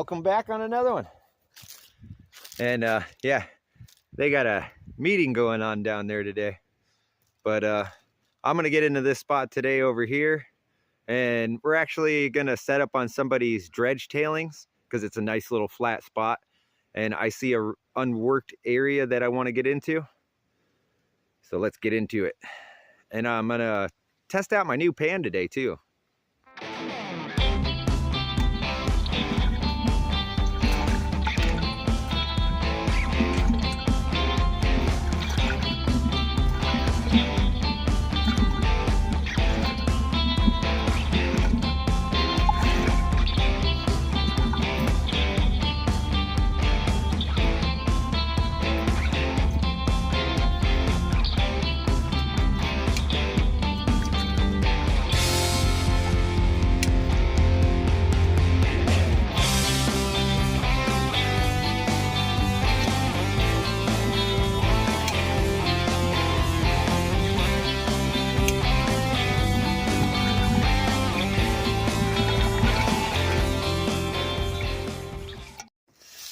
welcome back on another one. And yeah, they got a meeting going on down there today, but I'm gonna get into this spot today over here, and we're actually gonna set up on somebody's dredge tailings because it's a nice little flat spot, and I see a unworked area that I want to get into. So let's get into it. And I'm gonna test out my new pan today too.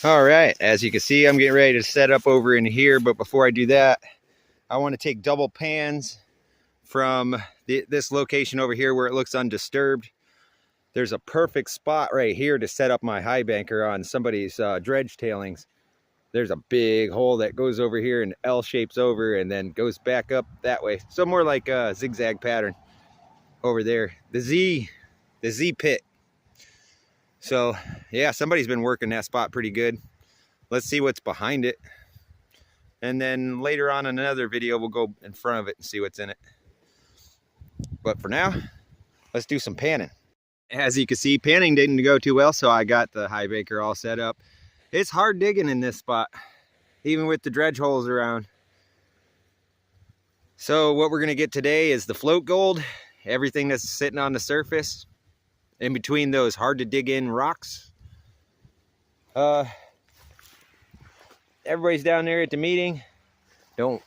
All right, as you can see, I'm getting ready to set up over in here, but before I do that, I want to take double pans from this location over here where it looks undisturbed. There's a perfect spot right here to set up my high banker on somebody's dredge tailings. There's a big hole that goes over here and L shapes over and then goes back up that way. So more like a zigzag pattern over there. The Z pit. So yeah, somebody's been working that spot pretty good. Let's see what's behind it. And then later on in another video, we'll go in front of it and see what's in it. But for now, let's do some panning. As you can see, panning didn't go too well, so I got the high banker all set up. It's hard digging in this spot, even with the dredge holes around. So what we're gonna get today is the float gold, everything that's sitting on the surface, in between those hard to dig in rocks. Everybody's down there at the meeting. Don't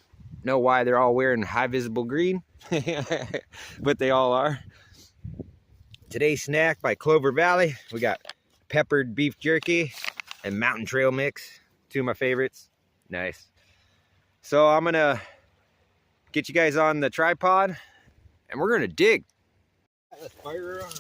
know why they're all wearing high visible green, but they all are. Today's snack by Clover Valley. We got peppered beef jerky and mountain trail mix, two of my favorites. Nice. So I'm gonna get you guys on the tripod and we're gonna dig. Let's fire her on.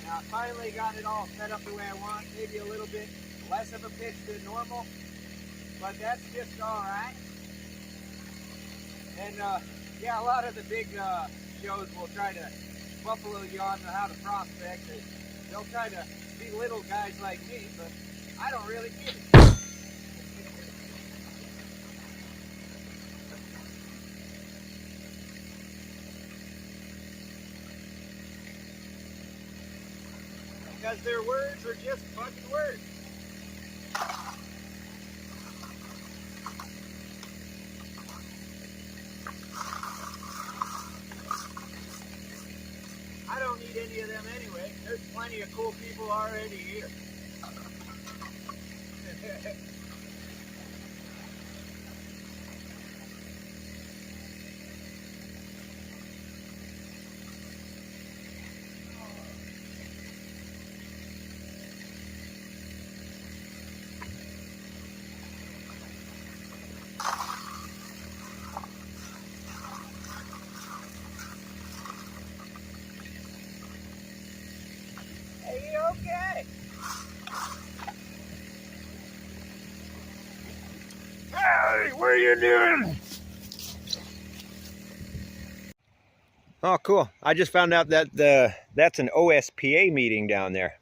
I finally got it all set up the way I want, maybe a little bit less of a pitch than normal, but that's just all right. And yeah, a lot of the big shows will try to buffalo you on how to prospect. They'll try to be little guys like me, but I don't really get it. Because their words are just fucking words. I don't need any of them anyway. There's plenty of cool people already here. Okay. Hey, what are you doing? Oh, cool. I just found out that that's an OSPA meeting down there.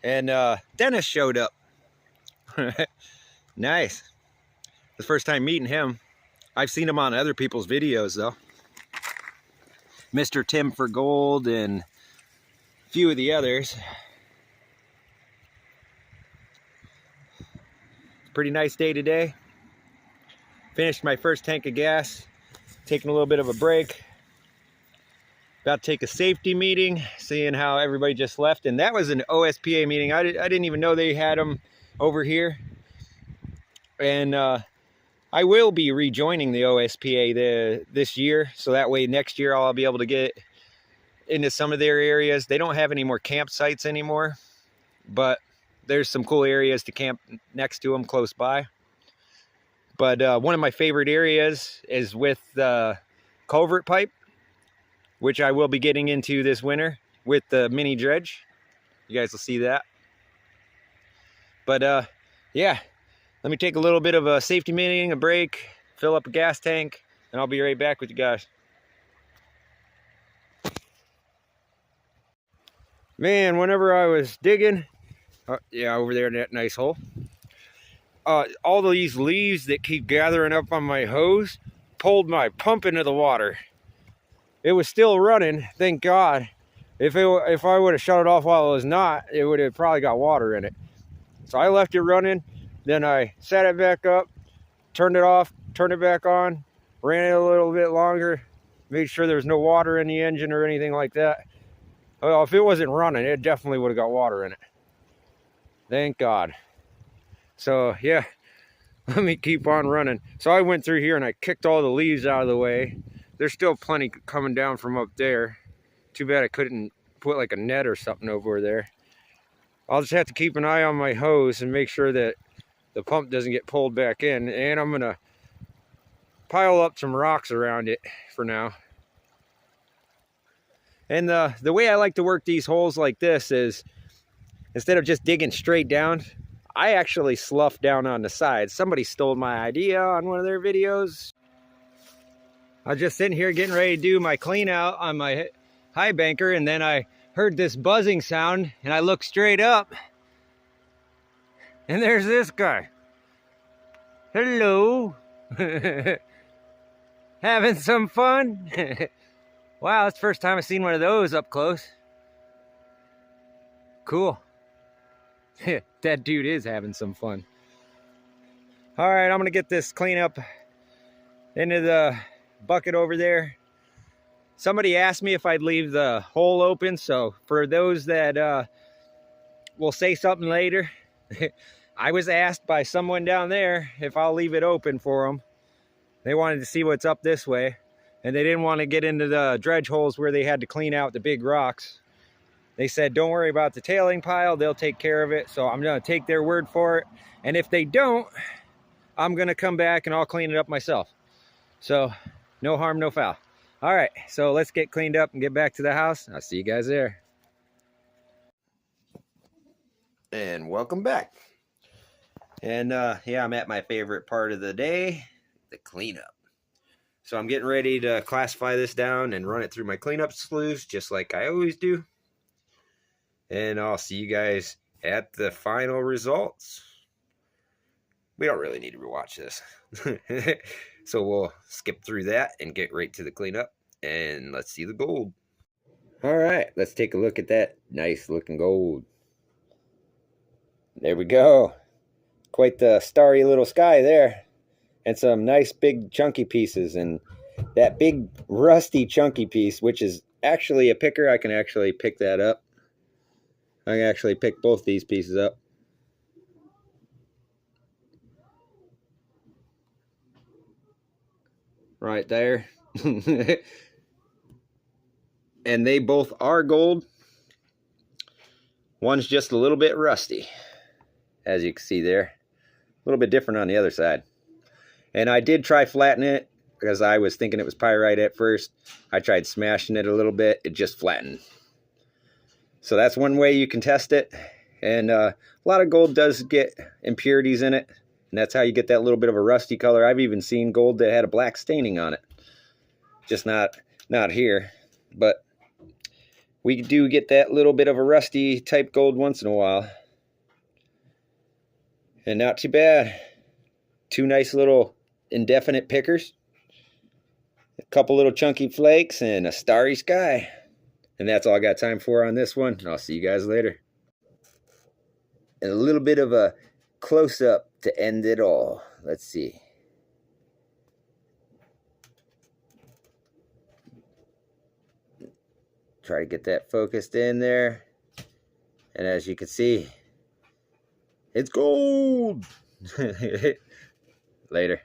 And Dennis showed up. Nice. The first time meeting him. I've seen him on other people's videos though. Mr. Tim for Gold and a few of the others. Pretty nice day today. Finished my first tank of gas, taking a little bit of a break. About to take a safety meeting, seeing how everybody just left. And that was an OSPA meeting. I didn't even know they had them over here. And I will be rejoining the OSPA this year. So that way next year I'll be able to get into some of their areas. They don't have any more campsites anymore, but there's some cool areas to camp next to them close by. But one of my favorite areas is with the culvert pipe, which I will be getting into this winter with the mini dredge. You guys will see that. But yeah, let me take a little bit of a safety meeting, a break, fill up a gas tank, and I'll be right back with you guys. Man, whenever I was digging, yeah, over there in that nice hole, all these leaves that keep gathering up on my hose pulled my pump into the water. It was still running, thank God. If I would have shut it off while it was not, it would have probably got water in it. So I left it running, then I set it back up, turned it off, turned it back on, ran it a little bit longer, made sure there was no water in the engine or anything like that. Well, if it wasn't running, it definitely would have got water in it. Thank God. So yeah, let me keep on running. So I went through here and I kicked all the leaves out of the way. There's still plenty coming down from up there. Too bad I couldn't put like a net or something over there. I'll just have to keep an eye on my hose and make sure that the pump doesn't get pulled back in. And I'm gonna pile up some rocks around it for now. And the way I like to work these holes like this is, instead of just digging straight down, I actually slough down on the side. Somebody stole my idea on one of their videos. I was just sitting here getting ready to do my clean out on my high banker, and then I heard this buzzing sound, and I looked straight up, and there's this guy. Hello. Having some fun? Wow, that's the first time I've seen one of those up close. Cool. That dude is having some fun. All right, I'm gonna get this cleanup into the bucket over there. Somebody asked me if I'd leave the hole open, so for those that will say something later, I was asked by someone down there if I'll leave it open for them. They wanted to see what's up this way, and they didn't want to get into the dredge holes where they had to clean out the big rocks. They said, don't worry about the tailing pile, they'll take care of it. So I'm gonna take their word for it. And if they don't, I'm gonna come back and I'll clean it up myself. So no harm, no foul. All right, so let's get cleaned up and get back to the house. I'll see you guys there. And welcome back. And yeah, I'm at my favorite part of the day, the cleanup. So I'm getting ready to classify this down and run it through my cleanup slews, just like I always do. And I'll see you guys at the final results. We don't really need to rewatch this. So we'll skip through that and get right to the cleanup. And let's see the gold. All right, let's take a look at that nice looking gold. There we go. Quite the starry little sky there. And some nice big chunky pieces. And that big rusty chunky piece, which is actually a picker, I can actually pick that up. I can actually pick both these pieces up. Right there. And they both are gold. One's just a little bit rusty, as you can see there. A little bit different on the other side. And I did try flattening it because I was thinking it was pyrite at first. I tried smashing it a little bit. It just flattened. So that's one way you can test it. And a lot of gold does get impurities in it. And that's how you get that little bit of a rusty color. I've even seen gold that had a black staining on it. Just not here. But we do get that little bit of a rusty type gold once in a while. And not too bad. Two nice little indefinite pickers. A couple little chunky flakes and a starry sky. And that's all I got time for on this one. I'll see you guys later. And a little bit of a close-up to end it all. Let's see. Try to get that focused in there. And as you can see, it's gold. Later.